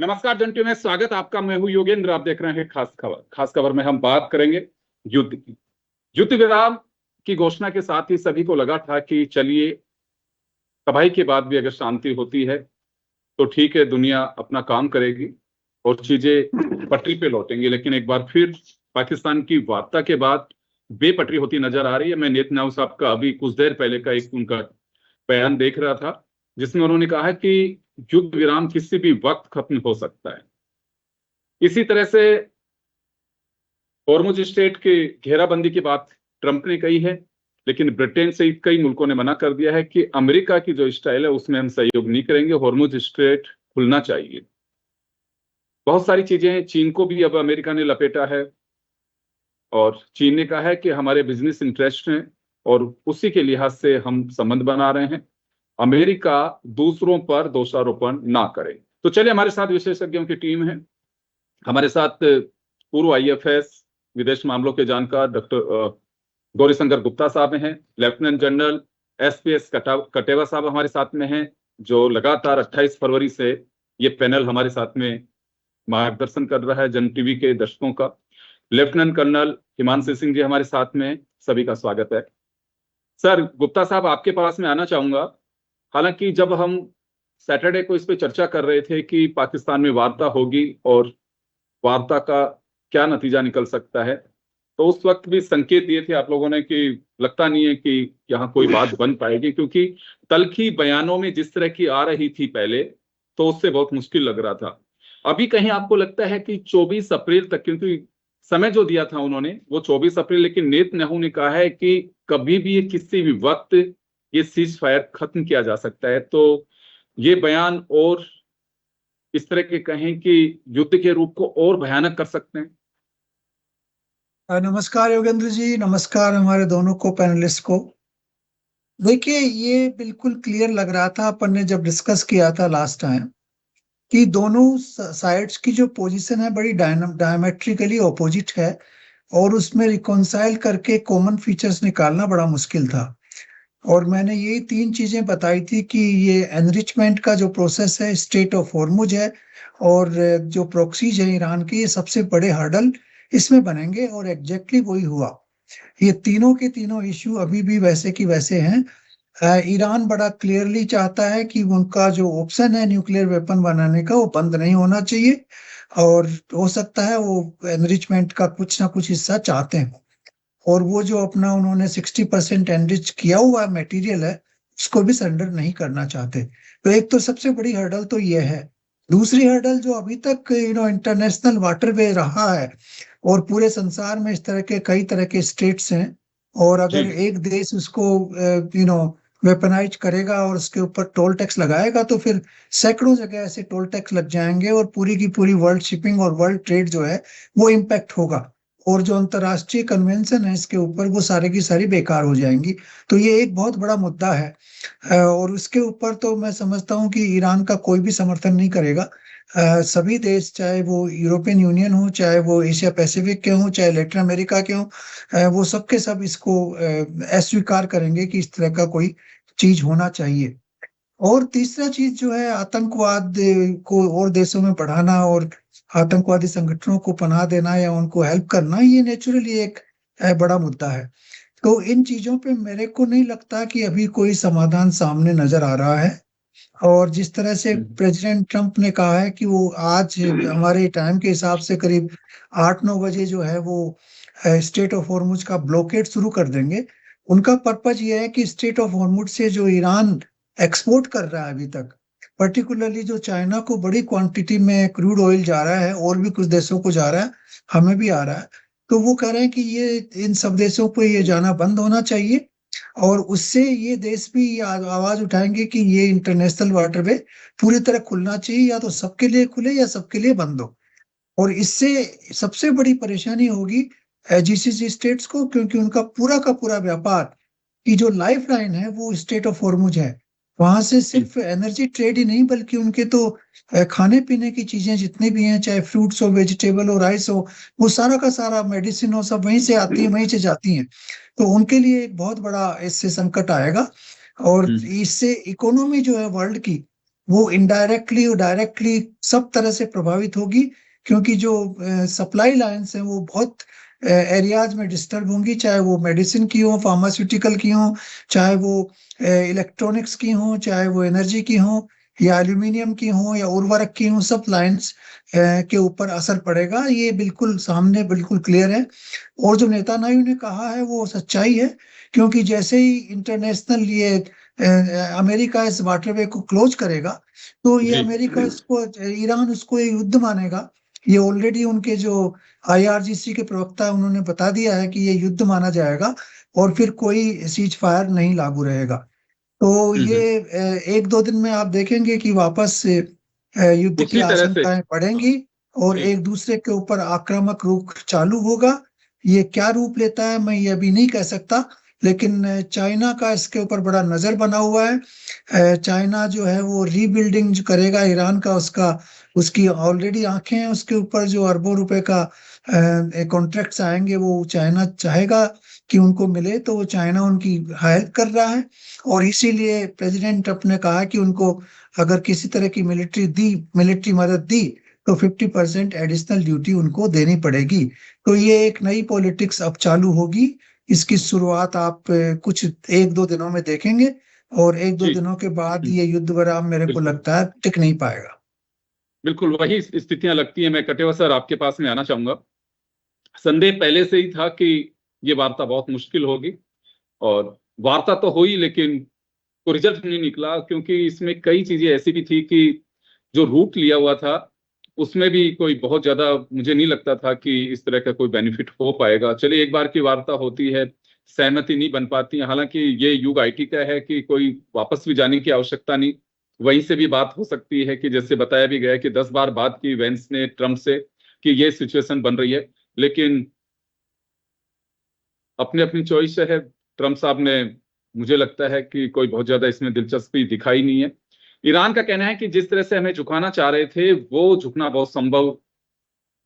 नमस्कार जंटू में स्वागत आपका। मैं हूं योगेंद्र। आप देख रहे हैं खास खबर। खास खबर में हम बात करेंगे युद्ध की। युद्ध विराम की घोषणा के साथ ही सभी को लगा था कि चलिए तबाही के बाद भी अगर शांति होती है तो ठीक है, दुनिया अपना काम करेगी और चीजें पटरी पे लौटेंगी। लेकिन एक बार फिर पाकिस्तान की वार्ता के बाद बेपटरी होती नजर आ रही है। मैं नेतन्याहू साहब का अभी कुछ देर पहले का एक उनका बयान देख रहा था जिसमें उन्होंने कहा है कि युद्ध विराम किसी भी वक्त खत्म हो सकता है। इसी तरह से हॉर्मुज स्ट्रेट की घेराबंदी की बात ट्रंप ने कही है, लेकिन ब्रिटेन सहित कई मुल्कों ने मना कर दिया है कि अमेरिका की जो स्टाइल है उसमें हम सहयोग नहीं करेंगे, हॉर्मुज स्ट्रेट खुलना चाहिए। बहुत सारी चीजें चीन को भी अब अमेरिका ने लपेटा है और चीन ने कहा है कि हमारे बिजनेस इंटरेस्ट हैं और उसी के लिहाज से हम संबंध बना रहे हैं। अमेरिका दूसरों पर दोषारोपण ना करे। तो चलिए, हमारे साथ विशेषज्ञों की टीम है। हमारे साथ पूर्व आईएफएस विदेश मामलों के जानकार डॉक्टर गौरीशंकर गुप्ता साहब हैं। लेफ्टिनेंट जनरल एसपीएस कटेवा साहब हमारे साथ में हैं, जो लगातार 28 फरवरी से ये पैनल हमारे साथ में मार्गदर्शन कर रहा है जन टीवी के दर्शकों का। लेफ्टिनेंट कर्नल हिमांशु सिंह जी हमारे साथ में, सभी का स्वागत है। सर गुप्ता साहब, आपके पास में आना चाहूंगा। हालांकि जब हम सैटरडे को इस पे चर्चा कर रहे थे कि पाकिस्तान में वार्ता होगी और वार्ता का क्या नतीजा निकल सकता है, तो उस वक्त भी संकेत दिए थे आप लोगों ने कि लगता नहीं है कि यहाँ कोई बात बन पाएगी, क्योंकि तल्खी बयानों में जिस तरह की आ रही थी पहले, तो उससे बहुत मुश्किल लग रहा था। अभी कहीं आपको लगता है कि 24 अप्रैल तक, क्योंकि समय जो दिया था उन्होंने वो 24 अप्रैल, लेकिन नेतन्याहू ने कहा है कि कभी भी किसी भी वक्त ये सीज फायर खत्म किया जा सकता है, तो ये बयान और इस तरह के कहें कि युद्ध के रूप को और भयानक कर सकते हैं। नमस्कार योगेंद्र जी, नमस्कार हमारे दोनों को पैनलिस्ट को। देखिए, ये बिल्कुल क्लियर लग रहा था अपन ने जब डिस्कस किया था लास्ट टाइम कि दोनों साइड्स की जो पोजीशन है बड़ी डायमेट्रिकली ऑपोजिट है और उसमें रिकॉन्साइल करके कॉमन फीचर्स निकालना बड़ा मुश्किल था। और मैंने यही तीन चीजें बताई थी कि ये एनरिचमेंट का जो प्रोसेस है, स्टेट ऑफ हॉर्मुज है और जो प्रॉक्सीज है ईरान की, ये सबसे बड़े हर्डल इसमें बनेंगे और एग्जैक्टली वही हुआ। ये तीनों के तीनों इश्यू अभी भी वैसे की वैसे हैं। ईरान बड़ा क्लियरली चाहता है कि उनका जो ऑप्शन है न्यूक्लियर वेपन बनाने का वो बंद नहीं होना चाहिए और हो सकता है वो एनरिचमेंट का कुछ ना कुछ हिस्सा चाहते हैं। और वो जो अपना उन्होंने 60% एनरिच किया हुआ मटेरियल है उसको भी सरेंडर नहीं करना चाहते। तो एक तो सबसे बड़ी हर्डल तो ये है। दूसरी हर्डल जो अभी तक इंटरनेशनल वाटरवे रहा है और पूरे संसार में इस तरह के कई तरह के स्टेट्स हैं और अगर जी। एक देश उसको वेपनाइज करेगा और उसके ऊपर टोल टैक्स लगाएगा तो फिर सैकड़ों जगह ऐसे टोल टैक्स लग जाएंगे और पूरी की पूरी वर्ल्ड शिपिंग और वर्ल्ड ट्रेड जो है वो इम्पैक्ट होगा और जो अंतर्राष्ट्रीय कन्वेंशन है इसके ऊपर वो सारे की सारी बेकार हो जाएंगी। तो ये एक बहुत बड़ा मुद्दा है और उसके ऊपर तो मैं समझता हूँ कि ईरान का कोई भी समर्थन नहीं करेगा। सभी देश, चाहे वो यूरोपियन यूनियन हो, चाहे वो एशिया पैसिफिक के हों, चाहे लैटिन अमेरिका के हों, वो सब के सब इसको अस्वीकार करेंगे कि इस तरह का कोई चीज होना चाहिए। और तीसरा चीज जो है आतंकवाद को और देशों में बढ़ाना और आतंकवादी संगठनों को पनाह देना या उनको हेल्प करना, ये नेचुरली एक बड़ा मुद्दा है। तो इन चीजों पे मेरे को नहीं लगता कि अभी कोई समाधान सामने नजर आ रहा है। और जिस तरह से प्रेसिडेंट ट्रंप ने कहा है कि वो आज हमारे टाइम के हिसाब से करीब 8-9 बजे जो है वो स्टेट ऑफ हॉर्मुज का ब्लॉकेड शुरू कर देंगे। उनका पर्पज ये है कि स्टेट ऑफ हॉर्मुज से जो ईरान एक्सपोर्ट कर रहा है अभी तक, पर्टिकुलरली जो चाइना को बड़ी क्वांटिटी में क्रूड ऑयल जा रहा है और भी कुछ देशों को जा रहा है, हमें भी आ रहा है, तो वो कह रहे हैं कि ये इन सब देशों को ये जाना बंद होना चाहिए और उससे ये देश भी ये आवाज उठाएंगे कि ये इंटरनेशनल वाटरवे पूरी तरह खुलना चाहिए, या तो सबके लिए खुले या सबके लिए बंद हो। और इससे सबसे बड़ी परेशानी होगी जीसीसी स्टेट्स को, क्योंकि उनका पूरा का पूरा व्यापार की जो लाइफ लाइन है वो स्टेट ऑफ हॉर्मुज है। वहां से सिर्फ एनर्जी ट्रेड ही नहीं बल्कि उनके तो खाने पीने की चीजें जितनी भी हैं, चाहे फ्रूट्स हो, वेजिटेबल हो, राइस हो, वो सारा का सारा, मेडिसिन हो, सब वहीं से आती है, वहीं से जाती हैं। तो उनके लिए एक बहुत बड़ा इससे संकट आएगा और इससे इकोनॉमी जो है वर्ल्ड की वो इनडायरेक्टली और डायरेक्टली सब तरह से प्रभावित होगी, क्योंकि जो सप्लाई लाइन्स हैं वो बहुत एरियाज में डिस्टर्ब होंगी, चाहे वो मेडिसिन की हो, फार्मास्यूटिकल की हो, चाहे वो इलेक्ट्रॉनिक्स की हो, चाहे वो एनर्जी की हो, या एल्यूमिनियम की हो, या उर्वरक की हो, सब लाइन्स के ऊपर असर पड़ेगा। ये बिल्कुल सामने बिल्कुल क्लियर है। और जो नेतान्याहू ने कहा है वो सच्चाई है, क्योंकि जैसे ही इंटरनेशनल ये अमेरिका इस वाटरवे को क्लोज करेगा, तो ये जी अमेरिका इसको, ईरान उसको ये युद्ध मानेगा। ये ऑलरेडी उनके जो आईआरजीसी के प्रवक्ता है उन्होंने बता दिया है कि ये युद्ध माना जाएगा, और फिर कोई सीज फायर नहीं लागू रहेगा। तो ये हम्म। 1-2 दिन में आप देखेंगे कि वापस से युद्ध की उसी तरह से आशंकाएं बढ़ेंगी, और जी एक दूसरे के ऊपर आक्रामक रुख चालू होगा। ये क्या रूप लेता है मैं ये अभी नहीं कह सकता, लेकिन चाइना का इसके ऊपर बड़ा नजर बना हुआ है। चाइना जो है वो रीबिल्डिंग जो करेगा ईरान का, उसका उसकी ऑलरेडी आंखें हैं उसके ऊपर। जो अरबों रुपए का कॉन्ट्रैक्ट्स आएंगे वो चाइना चाहेगा कि उनको मिले, तो वो चाइना उनकी हेल्प कर रहा है। और इसीलिए प्रेसिडेंट ट्रंप ने कहा कि उनको अगर किसी तरह की मिलिट्री मदद दी, तो 50% एडिशनल ड्यूटी उनको देनी पड़ेगी। तो ये एक नई पॉलिटिक्स अब चालू होगी। इसकी शुरुआत आप कुछ 1-2 दिनों में देखेंगे, और 1-2 जी दिनों के बाद ये युद्ध विराम मेरे को बिल्कुल लगता है टिक नहीं पाएगा। बिल्कुल वही स्थितियां लगती हैं। मैं कटेवा सर आपके पास में आना चाहूंगा। संदेह पहले से ही था कि ये वार्ता बहुत मुश्किल होगी, और वार्ता तो हुई लेकिन कोई रिजल्ट नहीं निकला, क्योंकि इसमें कई चीजें ऐसी भी थी कि जो रूट लिया हुआ था उसमें भी कोई बहुत ज्यादा मुझे नहीं लगता था कि इस तरह का कोई बेनिफिट हो पाएगा। चलिए, एक बार की वार्ता होती है, सहमति नहीं बन पाती है। हालांकि ये युग आईटी का है कि कोई वापस भी जाने की आवश्यकता नहीं, वहीं से भी बात हो सकती है। कि जैसे बताया भी गया कि 10 बार बात की वेंस ने ट्रम्प से कि ये सिचुएशन बन रही है, लेकिन अपनी अपनी चॉइस है ट्रम्प साहब ने। मुझे लगता है कि कोई बहुत ज्यादा इसमें दिलचस्पी दिखाई नहीं है। ईरान का कहना है कि जिस तरह से हमें झुकाना चाह रहे थे वो झुकना बहुत संभव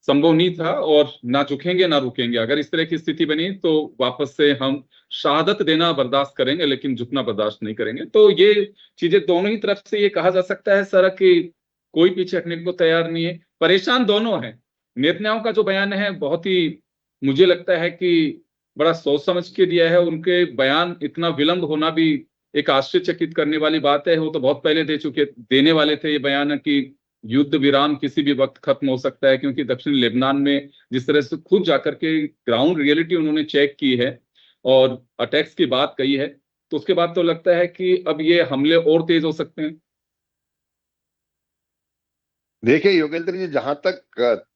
संभव नहीं था, और ना झुकेंगे ना रुकेंगे। अगर इस तरह की स्थिति बनी तो वापस से हम शहादत देना बर्दाश्त करेंगे, लेकिन झुकना बर्दाश्त नहीं करेंगे। तो ये चीजें दोनों ही तरफ से ये कहा जा सकता है सर कि कोई पीछे हटने को तैयार नहीं है, परेशान दोनों हैं। नेतन्याहू का जो बयान है बहुत ही, मुझे लगता है कि बड़ा सोच समझ के दिया है। उनके बयान इतना विलंब होना भी एक आश्चर्यचकित करने वाली बात है। वो तो बहुत पहले देने वाले थे ये बयान कि युद्ध विराम किसी भी वक्त खत्म हो सकता है, क्योंकि दक्षिणी लेबनान में जिस तरह से खुद जाकर के ग्राउंड रियलिटी उन्होंने चेक की है और अटैक्स की बात कही है, तो उसके बाद तो लगता है कि अब ये हमले और तेज हो सकते हैं। देखिए योगेंद्र जी, जहां तक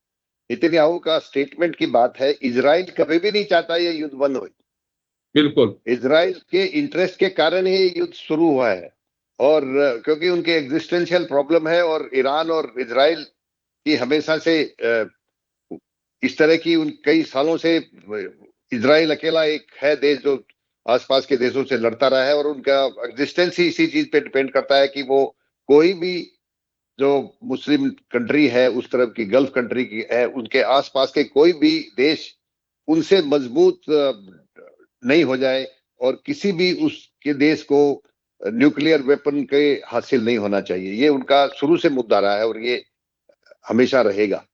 नेतन्याहू का स्टेटमेंट की बात है, इजराइल कभी भी नहीं चाहता ये युद्ध बंद हो। बिल्कुल इजराइल के इंटरेस्ट के कारण ही ये युद्ध शुरू हुआ है, और क्योंकि उनके एग्जिस्टेंशियल प्रॉब्लम है। और ईरान और इजराइल की हमेशा से इस तरह की उन कई सालों से इजराइल अकेला एक है देश जो आसपास के देशों से लड़ता रहा है, और उनका एग्जिस्टेंस ही इसी चीज पे डिपेंड करता है कि वो कोई भी जो मुस्लिम कंट्री है, उस तरफ की गल्फ कंट्री की है, उनके आसपास के कोई भी देश उनसे मजबूत नहीं हो जाए, और किसी भी उसके देश को न्यूक्लियर वेपन के हासिल नहीं होना चाहिए। ये उनका शुरू से मुद्दा रहा है, और ये हमेशा रहेगा।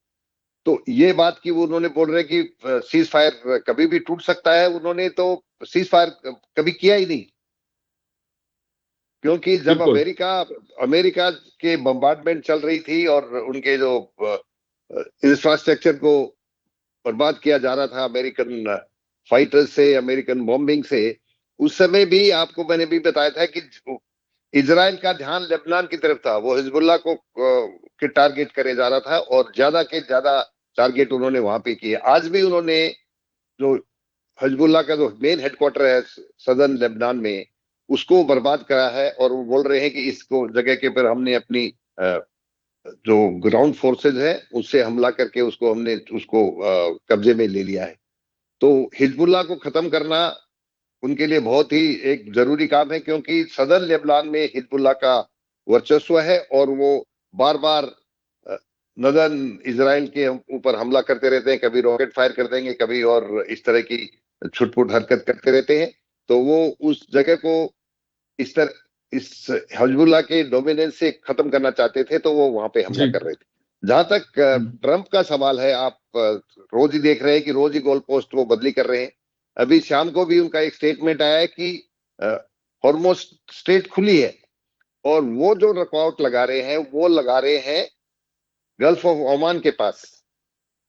तो ये बात की वो उन्होंने बोल रहे कि सीज फायर कभी भी टूट सकता है, उन्होंने तो सीज फायर कभी किया ही नहीं। क्योंकि जब बिल्कुल अमेरिका अमेरिका के बम्बार्डमेंट चल रही थी और उनके जो इंफ्रास्ट्रक्चर को बर्बाद किया जा रहा था अमेरिकन फाइटर्स से, अमेरिकन बॉम्बिंग से, उस समय भी आपको मैंने भी बताया था कि इजराइल का ध्यान लेबनान की तरफ था। वो हिजबुल्लाह को के टारगेट करे जा रहा था, और ज्यादा के ज्यादा टारगेट उन्होंने वहां पे किए। आज भी उन्होंने जो हिजबुल्लाह का जो मेन हेडक्वार्टर है सदर्न लेबनान में, उसको बर्बाद करा है। और वो बोल रहे हैं कि इसको जगह के पर हमने अपनी जो ग्राउंड फोर्सेज है उससे हमला करके उसको कब्जे में ले लिया है। तो हिजबुल्लाह को खत्म करना उनके लिए बहुत ही एक जरूरी काम है, क्योंकि सदर्न लेबनान में हिजबुल्लाह का वर्चस्व है, और वो बार बार नदर्न इजराइल के ऊपर हमला करते रहते हैं। कभी रॉकेट फायर कर देंगे, कभी और इस तरह की छुटपुट हरकत करते रहते हैं। तो वो उस जगह को इस तरह इस हिजबुल्लाह के डोमिनेंस से खत्म करना चाहते थे, तो वो वहां पे हमला जी। कर रहे थे। जहां तक ट्रंप का सवाल है, आप रोज ही देख रहे हैं कि रोज ही गोल पोस्ट वो बदली कर रहे हैं। अभी शाम को भी उनका एक स्टेटमेंट आया है कि हॉर्मुज स्ट्रेट खुली है, और वो जो रुकावट लगा रहे हैं वो लगा रहे हैं गल्फ ऑफ ओमान के पास,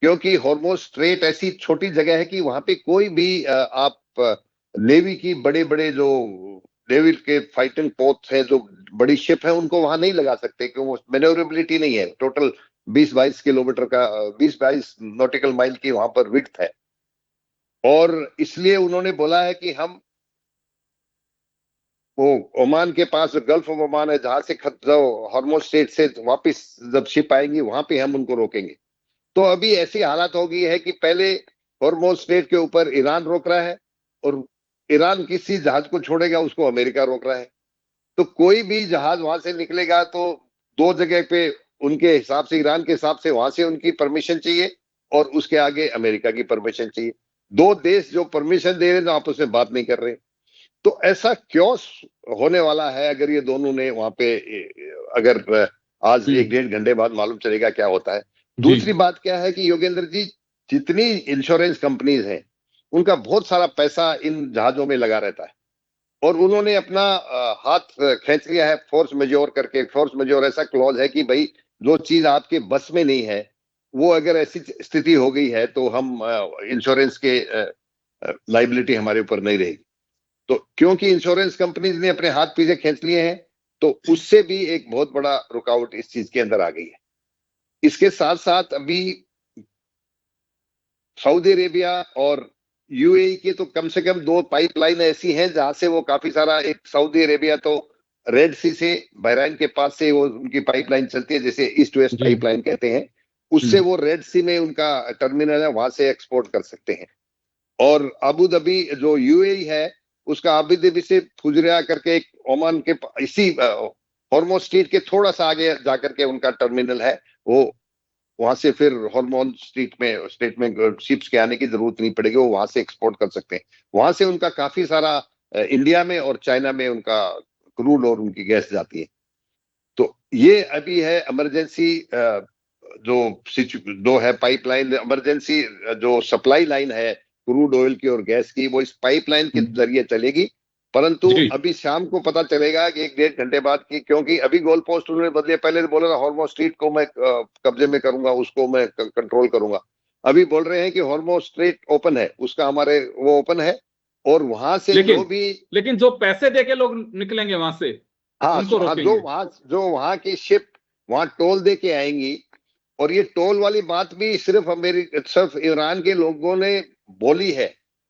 क्योंकि हॉर्मुज स्ट्रेट ऐसी छोटी जगह है कि वहां पे कोई भी आप नेवी की बड़े बड़े जो नेवी के फाइटिंग पोस्ट है, जो बड़ी शिप है, उनको वहां नहीं लगा सकते, क्योंकि मैन्योरेबिलिटी नहीं है। टोटल 20-22 किलोमीटर का 20-22 नॉटिकल माइल की वहां पर विड्थ है, और इसलिए उन्होंने बोला है कि हम वो ओमान के पास गल्फ ऑफ ओमान है, जहां से हॉर्मुज स्ट्रेट से वापस जब शिप आएंगी वहां पे हम उनको रोकेंगे। तो अभी ऐसी हालत हो गई है कि पहले हॉर्मुज स्ट्रेट के ऊपर ईरान रोक रहा है, और ईरान किसी जहाज को छोड़ेगा उसको अमेरिका रोक रहा है। तो कोई भी जहाज वहां से निकलेगा तो दो जगह पे उनके हिसाब से, ईरान के हिसाब से वहां से उनकी परमिशन चाहिए, और उसके आगे अमेरिका की परमिशन चाहिए। दो देश जो परमिशन दे रहे हैं आपस में बात नहीं कर रहे। तो ऐसा क्यों होने वाला है? अगर ये दोनों ने वहां पे, अगर आज 1-1.5 घंटे बाद मालूम चलेगा क्या होता है। दूसरी बात क्या है कि योगेंद्र जी, जितनी इंश्योरेंस कंपनीज हैं उनका बहुत सारा पैसा इन जहाजों में लगा रहता है, और उन्होंने अपना हाथ खींच लिया है फोर्स मेजोर करके। फोर्स मेजोर ऐसा क्लॉज है कि भाई जो चीज आपके बस में नहीं है, वो अगर ऐसी स्थिति हो गई है तो हम इंश्योरेंस के लाइबिलिटी हमारे ऊपर नहीं रहेगी। तो क्योंकि इंश्योरेंस कंपनीज ने अपने हाथ पीछे खींच लिए हैं, तो उससे भी एक बहुत बड़ा रुकावट इस चीज के अंदर आ गई है। इसके साथ साथ अभी सऊदी अरेबिया और यूएई के तो कम से कम 2 पाइपलाइन ऐसी हैं जहां से वो काफी सारा, एक सऊदी अरेबिया तो रेड सी से बहरीन के पास से वो उनकी पाइपलाइन चलती है, जैसे ईस्ट वेस्ट पाइपलाइन कहते हैं, उससे वो रेड सी में उनका टर्मिनल है, वहां से एक्सपोर्ट कर सकते हैं। और अबू धाबी जो यूएई है, उसका अबू धाबी से फुजैरा करके एक ओमान के इसी हॉर्मुज स्ट्रेट के थोड़ा सा आगे जाकर के उनका टर्मिनल है, वो वहां से फिर हॉर्मुज स्ट्रेट में शिप्स के आने की जरूरत नहीं पड़ेगी, वो वहां से एक्सपोर्ट कर सकते हैं। वहां से उनका काफी सारा इंडिया में और चाइना में उनका क्रूड और उनकी गैस जाती है। तो ये अभी है इमरजेंसी जो है पाइपलाइन, इमरजेंसी जो सप्लाई लाइन है क्रूड ऑयल की और गैस की, वो इस पाइपलाइन के जरिए चलेगी। परंतु अभी शाम को पता चलेगा कि 1-1.5 घंटे बाद की, क्योंकि अभी गोल पोस्ट उन्होंने बदले। पहले तो बोला था हॉर्मुज स्ट्रेट को मैं कब्जे में करूंगा, उसको मैं कंट्रोल करूंगा। अभी बोल रहे हैं कि हॉर्मुज स्ट्रेट ओपन है, उसका हमारे वो ओपन है, और वहां से जो भी, लेकिन जो पैसे देके लोग निकलेंगे वहां से, हाँ, जो वहां की शिप वहां टोल दे के आएंगी। और ये टोल वाली बात भी सिर्फ ईरान के लोगों ने बोली है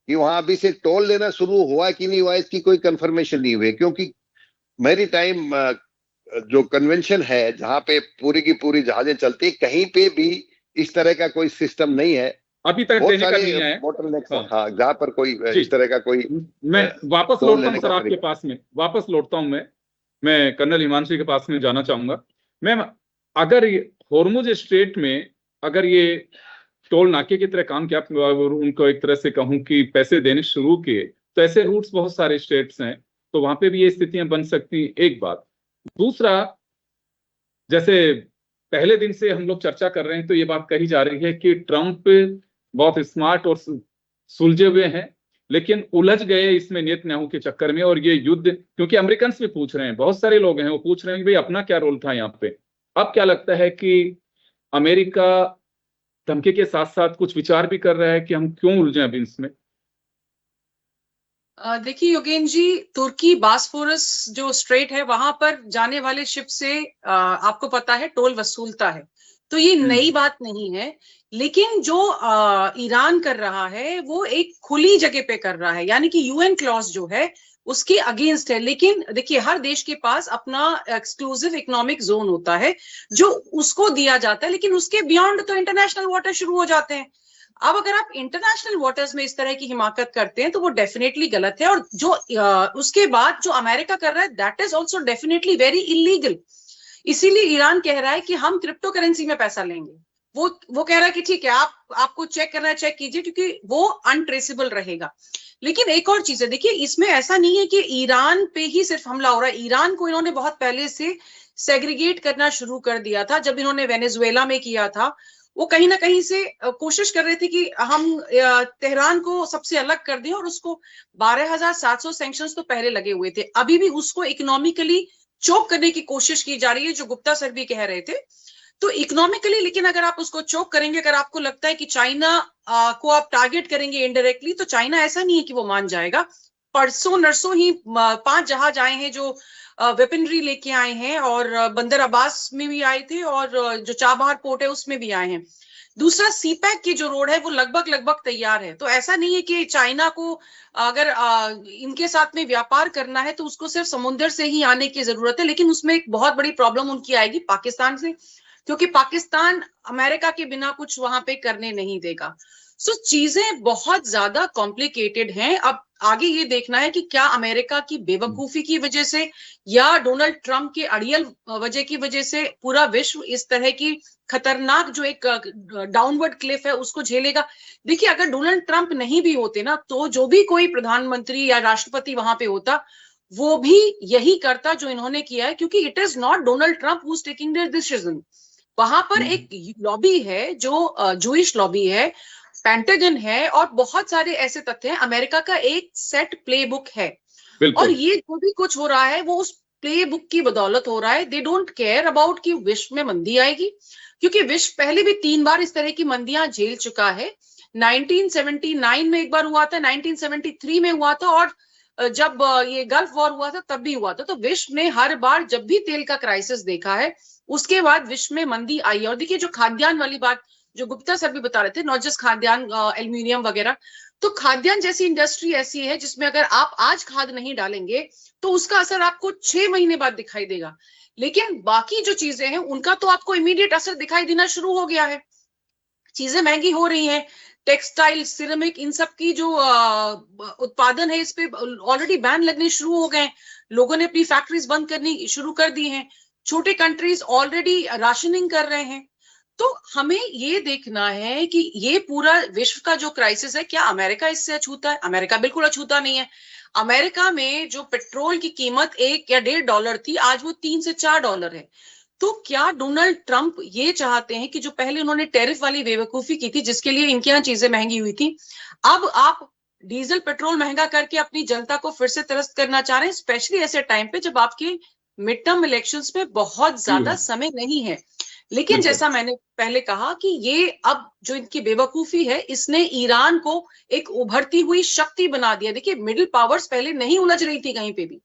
कि वहां अभी से टोल लेना शुरू हुआ कि नहीं हुआ, इसकी कोई कंफर्मेशन नहीं हुई, क्योंकि मेरी टाइम जो कन्वेंशन है जहां पे पूरी की पूरी जहाजें चलती, कहीं पे भी इस तरह का कोई सिस्टम नहीं है अभी तक। बहुत देने का नहीं सारे है बोटलनेक्स हैं, हाँ, जहां पर कोई इस तरह का कोई। मैं वापस लौटता हूँ सर आपके पास में, वापस लौटता हूँ मैं कर्नल हिमांशु के पास में जाना चाहूंगा। मैं अगर हॉर्मुज स्ट्रेट में अगर ये टोल नाके की तरह काम किया, उनको एक तरह से कहूं कि पैसे देने शुरू किए, तो ऐसे रूट्स बहुत सारे स्टेट्स हैं, तो वहां पे भी ये स्थितियां बन सकती, एक बात। दूसरा, जैसे पहले दिन से हम लोग चर्चा कर रहे हैं, तो ये बात कही जा रही है कि ट्रंप बहुत स्मार्ट और सुलझे हुए हैं, लेकिन उलझ गए इसमें नेतन्याहू के चक्कर में। और ये युद्ध, क्योंकि अमेरिकन भी पूछ रहे हैं, बहुत सारे लोग हैं वो पूछ रहे हैं कि भाई अपना क्या रोल था यहाँ पे। अब क्या लगता है कि अमेरिका धमकी के साथ साथ कुछ विचार भी कर रहा है कि हम क्यों उलझे अभी इसमें? देखिए योगेंद्र जी, तुर्की बास्फोरस जो स्ट्रेट है वहां पर जाने वाले शिप से आपको पता है टोल वसूलता है, तो ये नई बात नहीं है। लेकिन जो ईरान कर रहा है वो एक खुली जगह पे कर रहा है, यानी कि यूएन क्लॉज जो है उसके अगेंस्ट है। लेकिन देखिए, हर देश के पास अपना एक्सक्लूसिव इकोनॉमिक जोन होता है जो उसको दिया जाता है, लेकिन उसके बियॉन्ड तो इंटरनेशनल वाटर शुरू हो जाते हैं। अब अगर आप इंटरनेशनल वाटर्स में इस तरह की हिमाकत करते हैं तो वो डेफिनेटली गलत है। और जो उसके बाद जो अमेरिका कर रहा है, that is also definitely very illegal. इसीलिए ईरान कह रहा है कि हम क्रिप्टो करेंसी में पैसा लेंगे। वो कह रहा है कि ठीक है, आपको चेक करना है, चेक कीजिए, क्योंकि वो अनट्रेसेबल रहेगा। लेकिन एक और चीज है, देखिए इसमें ऐसा नहीं है कि ईरान पे ही सिर्फ हमला हो रहा है। ईरान को इन्होंने बहुत पहले से सेग्रीगेट करना शुरू कर दिया था। जब इन्होंने वेनेजुएला में किया था, वो कहीं ना कहीं से कोशिश कर रहे थे कि हम तेहरान को सबसे अलग कर दें, और उसको 12,700 सैंक्शंस तो पहले लगे हुए थे, अभी भी उसको इकोनॉमिकली चोक करने की कोशिश की जा रही है, जो गुप्ता सर भी कह रहे थे। तो इकोनॉमिकली, लेकिन अगर आप उसको चोक करेंगे, अगर आपको लगता है कि चाइना को आप टारगेट करेंगे इनडायरेक्टली, तो चाइना ऐसा नहीं है कि वो मान जाएगा। परसों नरसों ही 5 जहाज आए हैं जो वेपनरी लेके आए हैं, और बंदर अब्बास में भी आए थे, और जो चाबहार पोर्ट है उसमें भी आए हैं। दूसरा, सीपैक की जो रोड है वो लगभग तैयार है। तो ऐसा नहीं है कि चाइना को अगर इनके साथ में व्यापार करना है तो उसको सिर्फ समुद्र से ही आने की जरूरत है। लेकिन उसमें एक बहुत बड़ी प्रॉब्लम उनकी आएगी पाकिस्तान से, क्योंकि पाकिस्तान अमेरिका के बिना कुछ वहां पे करने नहीं देगा। सो चीजें बहुत ज्यादा कॉम्प्लिकेटेड हैं। अब आगे ये देखना है कि क्या अमेरिका की बेवकूफी की वजह से या डोनाल्ड ट्रंप के अड़ियल वजह की वजह से पूरा विश्व इस तरह की खतरनाक जो एक डाउनवर्ड क्लिफ है उसको झेलेगा। देखिए, अगर डोनाल्ड ट्रंप नहीं भी होते ना, तो जो भी कोई प्रधानमंत्री या राष्ट्रपति वहां पे होता, वो भी यही करता जो इन्होंने किया है, क्योंकि it is not Donald Trump who is taking their decision. वहां पर एक लॉबी है जो जूइश लॉबी है, पेंटागन है, और बहुत सारे ऐसे तथ्य हैं। अमेरिका का एक सेट प्लेबुक है, और ये जो भी कुछ हो रहा है वो उस प्लेबुक की बदौलत हो रहा है। दे डोंट केयर अबाउट कि विश्व में मंदी आएगी, क्योंकि विश्व पहले भी 3 बार इस तरह की मंदियां झेल चुका है। 1979 में एक बार हुआ था, 1973 में हुआ था, और जब ये गल्फ वॉर हुआ था तब भी हुआ था। तो विश्व ने हर बार जब भी तेल का क्राइसिस देखा है, उसके बाद विश्व में मंदी आई है। और देखिए, जो खाद्यान्न वाली बात जो गुप्ता सर भी बता रहे थे, नॉट जस्ट खाद्यान्न, एल्यूमिनियम वगैरह, तो खाद्यान्न जैसी इंडस्ट्री ऐसी है जिसमें अगर आप आज खाद नहीं डालेंगे तो उसका असर आपको 6 महीने बाद दिखाई देगा। लेकिन बाकी जो चीजें हैं उनका तो आपको इमीडिएट असर दिखाई देना शुरू हो गया है। चीजें महंगी हो रही हैं, टेक्सटाइल, सिरेमिक, इन सब की जो उत्पादन है, इस पे ऑलरेडी बैन लगने शुरू हो गए। लोगों ने अपनी फैक्ट्रीज बंद करनी शुरू कर दी हैं। छोटे कंट्रीज ऑलरेडी राशनिंग कर रहे हैं। तो हमें ये देखना है कि ये पूरा विश्व का जो क्राइसिस है, क्या अमेरिका इससे अछूता है? अमेरिका बिल्कुल अछूता नहीं है। अमेरिका में जो पेट्रोल की कीमत $1 या $1.5 थी, आज वो $3 से $4 है। तो क्या डोनाल्ड ट्रंप ये चाहते हैं कि जो पहले उन्होंने टैरिफ वाली बेवकूफी की थी, जिसके लिए इनके यहाँ चीजें महंगी हुई थी, अब आप डीजल पेट्रोल महंगा करके अपनी जनता को फिर से त्रस्त करना चाह रहे हैं, स्पेशली ऐसे टाइम पे जब आपके मिड टर्म इलेक्शंस में बहुत ज्यादा समय नहीं है। लेकिन जैसा मैंने पहले कहा कि ये अब जो इनकी बेवकूफी है, इसने ईरान को एक उभरती हुई शक्ति बना दिया। देखिए, मिडिल पावर्स पहले नहीं उलझ रही थी कहीं पे भी,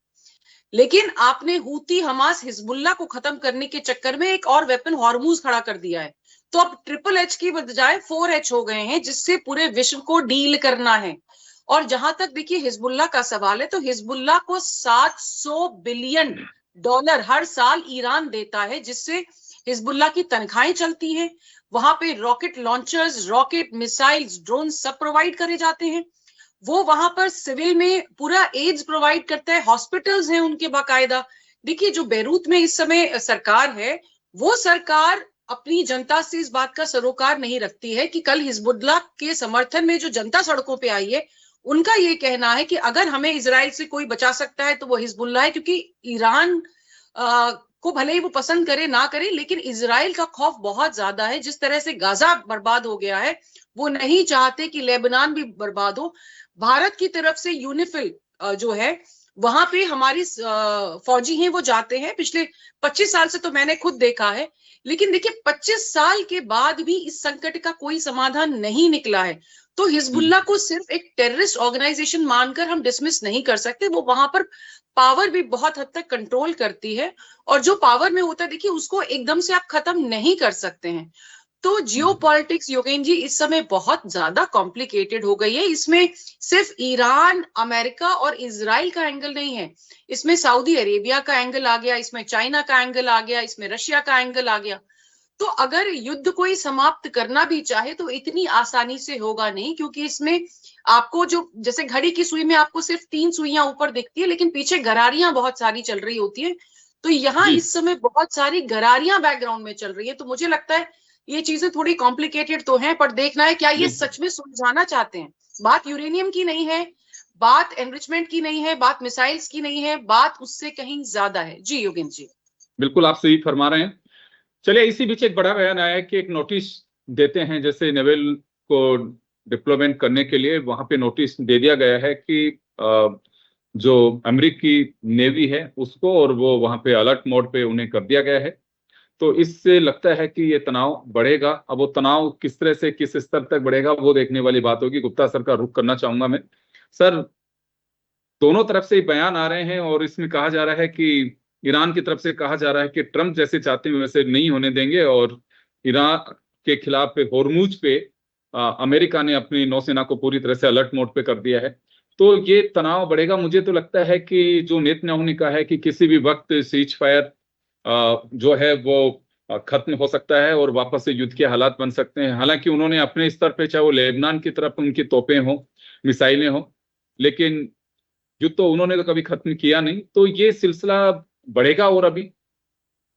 लेकिन आपने हूती, हमास, हिजबुल्ला को खत्म करने के चक्कर में एक और वेपन हॉर्मूज खड़ा कर दिया है। तो अब HHH की बजाय 4H हो गए हैं, जिससे पूरे विश्व को डील करना है। और जहां तक देखिए हिजबुल्ला का सवाल है, तो हिजबुल्ला को $700 बिलियन हर साल ईरान देता है, जिससे हिजबुल्ला की तनख्वाहें चलती हैं। वहां पे rocket launchers, rocket missiles, drone सब प्रोवाइड करे जाते हैं। वो वहां पर सिविल में पूरा एड्स प्रोवाइड करता है, हॉस्पिटल्स हैं उनके बाकायदा। देखिए, जो बेरूत में इस समय सरकार है, वो सरकार अपनी जनता से इस बात का सरोकार नहीं रखती है कि कल हिजबुल्लाह के समर्थन में जो जनता सड़कों पे आई है, उनका ये कहना है कि अगर हमें इजराइल से कोई बचा सकता है तो वो हिजबुल्लाह है, क्योंकि ईरान को भले ही वो पसंद करे ना करे, लेकिन इजराइल का खौफ बहुत ज्यादा है। जिस तरह से गाजा बर्बाद हो गया है, वो नहीं चाहते कि लेबनान भी बर्बाद हो। भारत की तरफ से यूनिफिल जो है, वहां पे हमारी फौजी हैं, वो जाते हैं। पिछले 25 साल से तो मैंने खुद देखा है। लेकिन देखिए, 25 साल के बाद भी इस संकट का कोई समाधान नहीं निकला है। तो हिजबुल्लाह को सिर्फ एक टेररिस्ट ऑर्गेनाइजेशन मानकर हम डिसमिस नहीं कर सकते। वो वहां पर पावर भी बहुत हद तक कंट्रोल करती है, और जो पावर में होता है, देखिए, उसको एकदम से आप खत्म नहीं कर सकते हैं। तो जियोपॉलिटिक्स, योगेन जी, इस समय बहुत ज्यादा कॉम्प्लिकेटेड हो गई है। इसमें सिर्फ ईरान, अमेरिका और इजराइल का एंगल नहीं है, इसमें सऊदी अरेबिया का एंगल आ गया, इसमें चाइना का एंगल आ गया, इसमें रशिया का एंगल आ गया। तो अगर युद्ध कोई समाप्त करना भी चाहे तो इतनी आसानी से होगा नहीं, क्योंकि इसमें आपको जो, जैसे घड़ी की सुई में आपको सिर्फ 3 सुइयां ऊपर दिखती है, लेकिन पीछे गरारियां बहुत सारी चल रही होती है। तो यहाँ इस समय बहुत सारी गरारियां बैकग्राउंड में चल रही है। तो मुझे लगता है ये चीजें थोड़ी कॉम्प्लिकेटेड तो हैं, पर देखना है क्या ये बिल्कुल। सच में सुलझाना चाहते हैं। बात यूरेनियम की नहीं है, बात एनरिचमेंट की नहीं है, बात मिसाइल्स की नहीं है, बात उससे कहीं ज्यादा है। जी योगेंद्र जी। बिल्कुल आप सही फरमा रहे हैं। चलिए, इसी बीच एक बड़ा बयान आया है कि एक नोटिस देते हैं, जैसे नेवल को डिप्लॉयमेंट करने के लिए वहां पे नोटिस दे दिया गया है कि जो अमेरिकी नेवी है उसको, और वो वहां पे अलर्ट मोड पे उन्हें कर दिया गया है। तो इससे लगता है कि ये तनाव बढ़ेगा। अब वो तनाव किस तरह से किस स्तर तक बढ़ेगा वो देखने वाली बात होगी। गुप्ता सर का रुख करना चाहूंगा मैं। सर, दोनों तरफ से बयान आ रहे हैं और इसमें कहा जा रहा है कि ईरान की तरफ से कहा जा रहा है कि ट्रंप जैसे चाहते हैं वैसे नहीं होने देंगे, और ईरान के खिलाफ होर्मुज पे अमेरिका ने अपनी नौसेना को पूरी तरह से अलर्ट मोड पे कर दिया है। तो ये तनाव बढ़ेगा। मुझे तो लगता है कि जो नेतन्याहू ने कहा है कि किसी भी वक्त सीज फायर जो है वो खत्म हो सकता है और वापस से युद्ध के हालात बन सकते हैं। हालांकि उन्होंने अपने स्तर पे, चाहे वो लेबनान की तरफ उनकी तोपें हों, मिसाइलें हों, लेकिन युद्ध तो उन्होंने तो कभी खत्म किया नहीं। तो ये सिलसिला बढ़ेगा, और अभी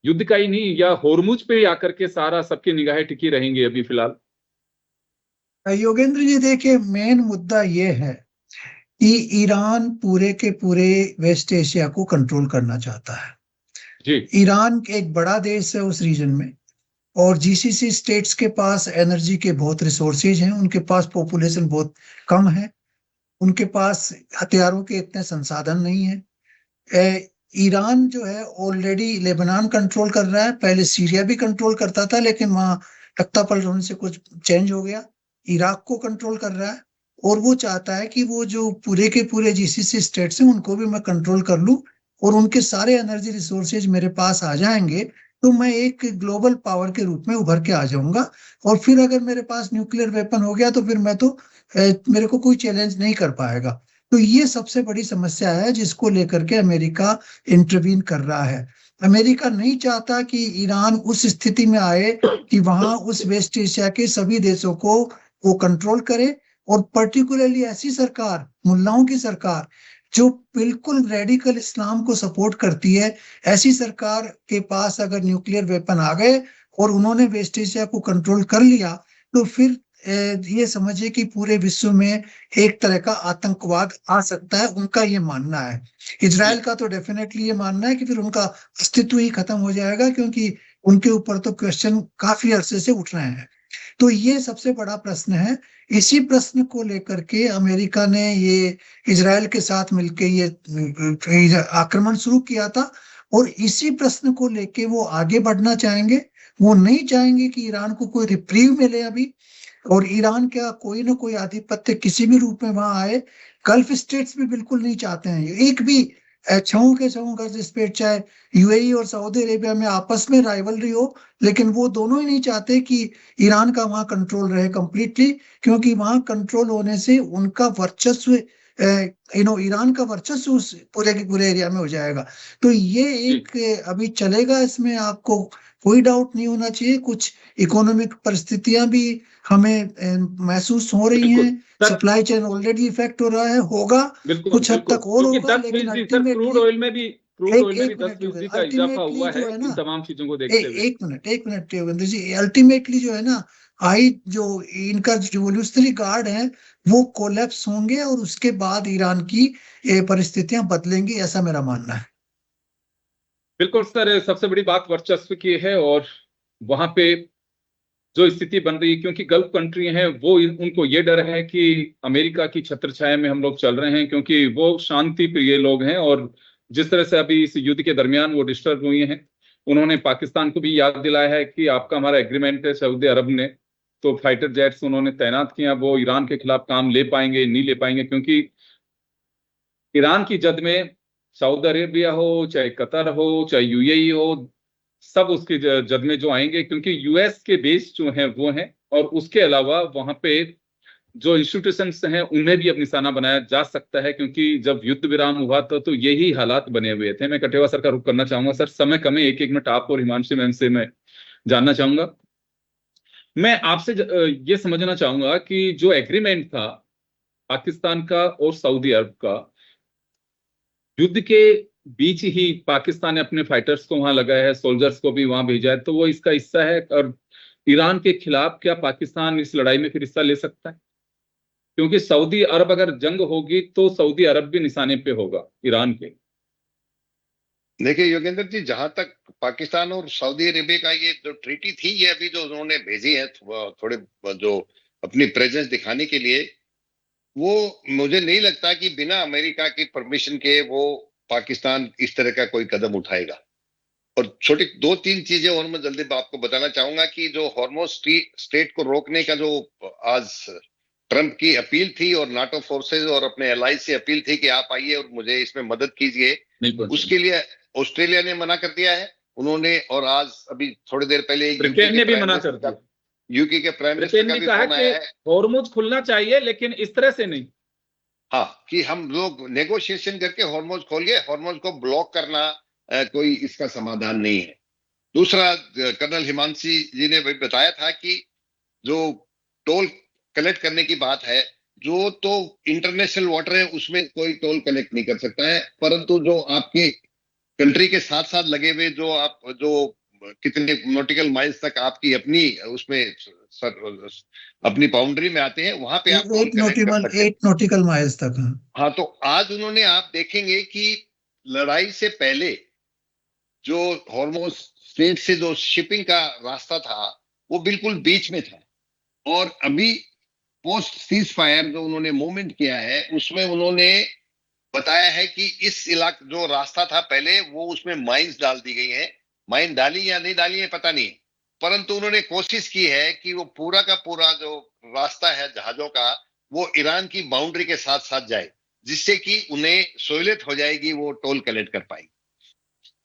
युद्ध का ही नहीं, या होर्मुज पे आकर के सारा सबकी निगाहें टिकी रहेंगी अभी फिलहाल। योगेंद्र जी देखिए, मेन मुद्दा ये है कि ईरान पूरे के पूरे वेस्ट एशिया को कंट्रोल करना चाहता है। जी ईरान एक बड़ा देश है उस रीजन में, और जीसीसी स्टेट्स के पास एनर्जी के बहुत रिसोर्सेज हैं, उनके पास पॉपुलेशन बहुत कम है, उनके पास हथियारों के इतने संसाधन नहीं है। ईरान जो है ऑलरेडी लेबनान कंट्रोल कर रहा है, पहले सीरिया भी कंट्रोल करता था, लेकिन वहां तख्ता पलटने से कुछ चेंज हो गया। इराक को कंट्रोल कर रहा है, और वो चाहता है कि वो जो पूरे के पूरे जीसीसी स्टेट्स हैं उनको भी मैं कंट्रोल कर लूं, और उनके सारे एनर्जी रिसोर्सेज मेरे पास आ जाएंगे तो मैं एक ग्लोबल पावर के रूप में उभर के आ जाऊंगा। और फिर अगर मेरे पास न्यूक्लियर वेपन हो गया तो फिर मैं तो मेरे को कोई चैलेंज नहीं कर पाएगा। तो ये सबसे बड़ी समस्या है जिसको लेकर के अमेरिका इंटरवीन कर रहा है। अमेरिका नहीं चाहता कि ईरान उस स्थिति में आए कि वहां उस वेस्ट एशिया के सभी देशों को वो कंट्रोल करे, और पर्टिकुलरली ऐसी सरकार, मुल्लाओं की सरकार, जो बिल्कुल रेडिकल इस्लाम को सपोर्ट करती है, ऐसी सरकार के पास अगर न्यूक्लियर वेपन आ गए और उन्होंने वेस्ट एशिया को कंट्रोल कर लिया, तो फिर ये समझिए कि पूरे विश्व में एक तरह का आतंकवाद आ सकता है, उनका ये मानना है। इजराइल का तो डेफिनेटली ये मानना है कि फिर उनका अस्तित्व ही खत्म हो जाएगा, क्योंकि उनके ऊपर तो क्वेश्चन काफी अरसे से उठ रहे हैं। तो ये सबसे बड़ा प्रश्न है। इसी प्रश्न को लेकर के अमेरिका ने ये इजराइल के साथ मिलकर ये आक्रमण शुरू किया था, और इसी प्रश्न को लेके वो आगे बढ़ना चाहेंगे। वो नहीं चाहेंगे कि ईरान को कोई रिप्रीव मिले अभी, और ईरान का कोई ना कोई आधिपत्य किसी भी रूप में वहां आए। गल्फ स्टेट्स भी बिल्कुल नहीं चाहते हैं, एक भी छहों के छहों गल्फ स्टेट, चाहे यूएई और सऊदी अरेबिया में आपस में राइवलरी हो, लेकिन वो दोनों ही नहीं चाहते कि ईरान का वहां कंट्रोल रहे कंप्लीटली, क्योंकि वहां कंट्रोल होने से उनका वर्चस्व, ईरान का वर्चस्व उस पूरे के पूरे एरिया में हो जाएगा। तो ये एक अभी चलेगा, इसमें आपको कोई डाउट नहीं होना चाहिए। कुछ इकोनॉमिक परिस्थितियां भी हमें महसूस हो रही हैं, सप्लाई चेन ऑलरेडी इफेक्ट हो रहा है, होगा बिल्कुल कुछ हद बिल्कुल, तक और क्योंकि होगा, 10-20 लेकिन सर, क्रूड ऑयल में भी एक 10-20 का इजाफा अल्टीमेटली हुआ जो है है इन ना, तमाम चीजों को देखते हुए। एक मिनट योगेंद्र जी, अल्टीमेटली जो है ना, आई जो इनका रिवोल्यूशनरी गार्ड है वो कोलैप्स होंगे, और उसके बाद ईरान की ये परिस्थितियां बदलेंगी, ऐसा मेरा मानना है। बिल्कुल सर, सबसे बड़ी बात वर्चस्व की है, और वहां पे जो स्थिति बन रही है, क्योंकि गल्फ कंट्री हैं वो उनको ये डर है कि अमेरिका की छत्रछाया में हम लोग चल रहे हैं, क्योंकि वो शांति प्रिय लोग हैं। और जिस तरह से अभी इस युद्ध के दरमियान वो डिस्टर्ब हुए हैं, उन्होंने पाकिस्तान को भी याद दिलाया है कि आपका हमारा एग्रीमेंट है सऊदी अरब ने, तो फाइटर जेट्स उन्होंने तैनात किया, वो ईरान के खिलाफ काम ले पाएंगे नहीं ले पाएंगे, क्योंकि ईरान की जद में सऊदी अरेबिया हो, चाहे कतर हो, चाहे यूएई हो, सब उसकी जद में जो आएंगे, क्योंकि यूएस के बेस जो हैं वो हैं, और उसके अलावा वहां पे जो इंस्टीट्यूशंस हैं उन्हें भी अब निशाना बनाया जा सकता है, क्योंकि जब युद्ध विराम हुआ तो यही हालात बने हुए थे। मैं कटेवा सर का रुख करना चाहूंगा। सर, समय कम है, एक एक मिनट आप और हिमांशु मैम से मैं जानना चाहूंगा। मैं आपसे ये समझना चाहूंगा कि जो एग्रीमेंट था पाकिस्तान का और सऊदी अरब का, युद्ध के बीच ही पाकिस्तान ने अपने फाइटर्स को वहां लगाया है, सोल्जर्स को भी वहां भेजा है, तो वो इसका हिस्सा है। और ईरान के खिलाफ क्या पाकिस्तान इस लड़ाई में फिर हिस्सा ले सकता है? क्योंकि सऊदी अरब अगर जंग होगी तो सऊदी अरब भी निशाने पे होगा ईरान के। देखिए योगेंद्र जी, जहां तक पाकिस्तान और सऊदी अरेबिया का ये जो ट्रीटी थी, ये अभी जो उन्होंने भेजी है थोड़े जो अपनी प्रेजेंस दिखाने के लिए, वो मुझे नहीं लगता कि बिना अमेरिका की परमिशन के वो पाकिस्तान इस तरह का कोई कदम उठाएगा। और छोटी दो तीन चीजें और मैं जल्दी आपको बताना चाहूंगा कि जो हॉर्मोज स्टेट को रोकने का जो आज ट्रंप की अपील थी और नाटो फोर्सेस और अपने एलाइज से अपील थी कि आप आइए और मुझे इसमें मदद कीजिए, उसके लिए ऑस्ट्रेलिया ने मना कर दिया है उन्होंने। और आज अभी थोड़ी देर पहले ब्रिटेन ने भी मना कर दिया। यूके के प्राइम मिनिस्टर का भी फोन आया है हॉर्मुज खुलना चाहिए लेकिन इस तरह से नहीं। हाँ, कि हम लोग नेगोशिएशन करके हॉर्मोज खोलिए, हॉर्मोज को ब्लॉक करना कोई इसका समाधान नहीं है। दूसरा, कर्नल हिमांशी जी ने भी बताया था कि जो टोल कलेक्ट करने की बात है, जो तो इंटरनेशनल वाटर है उसमें कोई टोल कलेक्ट नहीं कर सकता है, परंतु जो आपके कंट्री के साथ साथ लगे हुए जो आप जो कितने नॉटिकल माइल्स तक आपकी अपनी उसमें अपनी बाउंड्री में आते हैं, वहां पे आप टोल कलेक्ट कर सकते हैं 8 नॉटिकल माइल्स तक। हाँ, तो आज उन्होंने, आप देखेंगे कि लड़ाई से पहले जो हॉर्मोज स्ट्रेट से जो शिपिंग का रास्ता था वो बिल्कुल बीच में था, और अभी पोस्ट सीज फायर जो उन्होंने मूवमेंट किया है उसमें उन्होंने बताया है कि इस इलाके जो रास्ता था पहले वो उसमें माइंस डाल दी गई है। माइन डाली या नहीं डाली है पता नहीं, परंतु उन्होंने कोशिश की है कि वो पूरा का पूरा जो रास्ता है जहाजों का वो ईरान की बाउंड्री के साथ साथ जाए, जिससे कि उन्हें सहूलियत हो जाएगी, वो टोल कलेक्ट कर पाएंगे।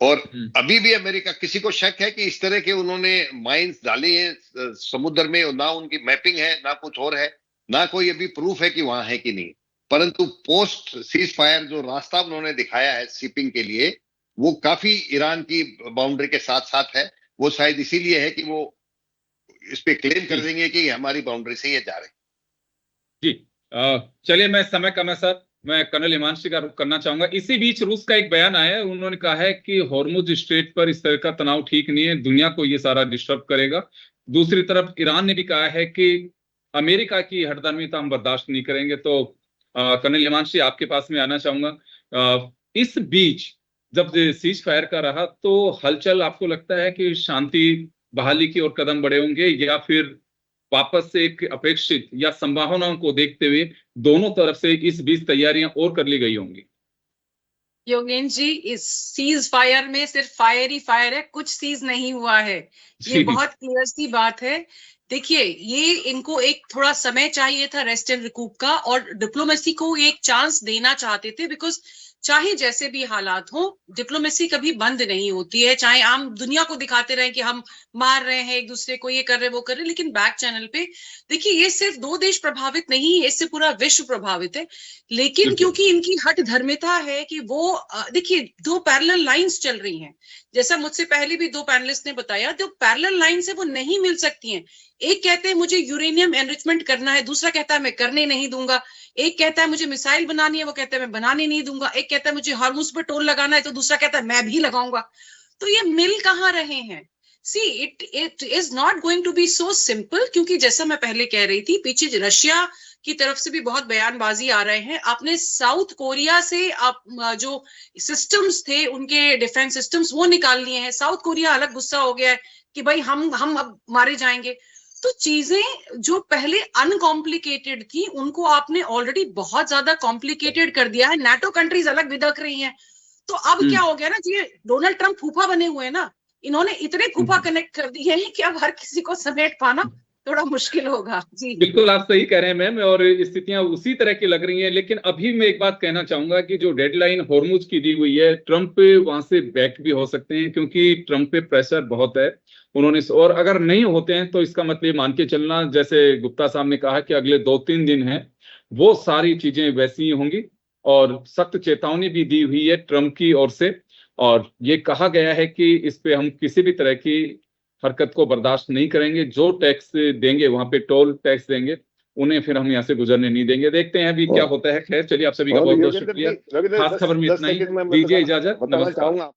और अभी भी अमेरिका, किसी को शक है कि इस तरह के उन्होंने माइंस डाली हैं समुद्र में, और ना उनकी मैपिंग है ना कुछ और है, ना कोई अभी प्रूफ है कि वहां है कि नहीं, परंतु पोस्ट सीज फायर जो रास्ता उन्होंने दिखाया है शिपिंग के लिए वो काफी ईरान की बाउंड्री के साथ साथ है। वो शायद इसीलिए है कि वो इस पे क्लेम कर देंगे कि हमारी बाउंड्री से ये जा रहे। जी चलिए, मैं समय कम है सर, मैं कर्नल हिमांशी का रुख करना चाहूंगा। इसी बीच रूस का एक बयान आया है, उन्होंने कहा है कि हॉर्मुज स्ट्रेट पर इस तरह का तनाव ठीक नहीं है, दुनिया को ये सारा डिस्टर्ब करेगा। दूसरी तरफ ईरान ने भी कहा है कि अमेरिका की हठधर्मिता हम बर्दाश्त नहीं करेंगे। तो कर्नल हिमांशी, आपके पास में आना चाहूंगा। इस बीच जब सीज फायर का रहा तो हलचल, आपको लगता है कि शांति बहाली की ओर कदम बढ़े होंगे, या फिर वापस से एक अपेक्षित या संभावनाओं को देखते हुए दोनों तरफ से इस बीच तैयारियां और कर ली गई होंगी? योगेंद्र जी, इस सीज फायर में सिर्फ फायर ही फायर है, कुछ सीज नहीं हुआ है, ये बहुत क्लियर सी बात है। देखिए, ये इनको एक थोड़ा समय चाहिए था रेस्ट एंड रिकूप का, और डिप्लोमेसी को एक चांस देना चाहते थे, बिकॉज चाहे जैसे भी हालात हो, डिप्लोमेसी कभी बंद नहीं होती है। चाहे आम दुनिया को दिखाते रहे कि हम मार रहे हैं एक दूसरे को, ये कर रहे वो कर रहे, लेकिन बैक चैनल पे देखिए, ये सिर्फ 2 देश प्रभावित नहीं है, इससे पूरा विश्व प्रभावित है। लेकिन क्योंकि इनकी हठ धर्मिता है कि वो देखिए 2 पैरेलल लाइंस चल रही हैं, जैसा मुझसे पहले भी 2 पैनलिस्ट ने बताया, जो पैरेलल लाइंस है वो नहीं मिल सकती हैं। एक कहते हैं मुझे यूरेनियम एनरिचमेंट करना है, दूसरा कहता है मैं करने नहीं दूंगा। एक कहता है मुझे मिसाइल बनानी है, वो कहता है मैं बनाने नहीं दूंगा। एक कहता है मुझे हार्मोज पर टोल लगाना है, तो दूसरा कहता है मैं भी लगाऊंगा। तो ये मिल कहाँ रहे हैं? See it is not going to be so simple, क्योंकि जैसा मैं पहले कह रही थी, पीछे रशिया की तरफ से भी बहुत बयानबाजी आ रहे हैं। आपने साउथ कोरिया से आप जो सिस्टम्स थे उनके डिफेंस सिस्टम्स वो निकाल लिए हैं। साउथ कोरिया अलग गुस्सा हो गया है कि भाई हम अब मारे जाएंगे। तो चीजें जो पहले अनकॉम्प्लिकेटेड थी उनको आपने ऑलरेडी बहुत ज्यादा कॉम्प्लिकेटेड कर दिया है। नाटो कंट्रीज अलग बिदक रही हैं, तो अब क्या हो गया ना जी, डोनाल्ड ट्रंप फूफा बने हुए हैं ना, इन्होंने इतने फूफा कनेक्ट कर दिए हैं कि अब हर किसी को समेट पाना थोड़ा मुश्किल होगा। जी बिल्कुल, आप सही कह रहे हैं मैम, और स्थितियां उसी तरह की लग रही हैं। लेकिन अभी मैं एक बात कहना चाहूंगा कि जो डेडलाइन हॉर्मुज की दी हुई है, ट्रंप वहां से बैक भी हो सकते हैं, क्योंकि ट्रंप पे प्रेशर बहुत है उन्होंने, और अगर नहीं होते हैं तो इसका मतलब मान के चलना, जैसे गुप्ता साहब ने कहा कि अगले 2-3 दिन हैं वो सारी चीजें वैसी ही होंगी। और सख्त चेतावनी भी दी हुई है ट्रंप की ओर से, और ये कहा गया है कि इस पे हम किसी भी तरह की हरकत को बर्दाश्त नहीं करेंगे। जो टैक्स देंगे वहां पे टोल टैक्स देंगे, उन्हें फिर हम यहाँ से गुजरने नहीं देंगे। देखते हैं अभी क्या होता है। खैर चलिए, आप सभी का बहुत बहुत शुक्रिया। खास खबर में इतना ही, दीजिए इजाजत, नमस्कार।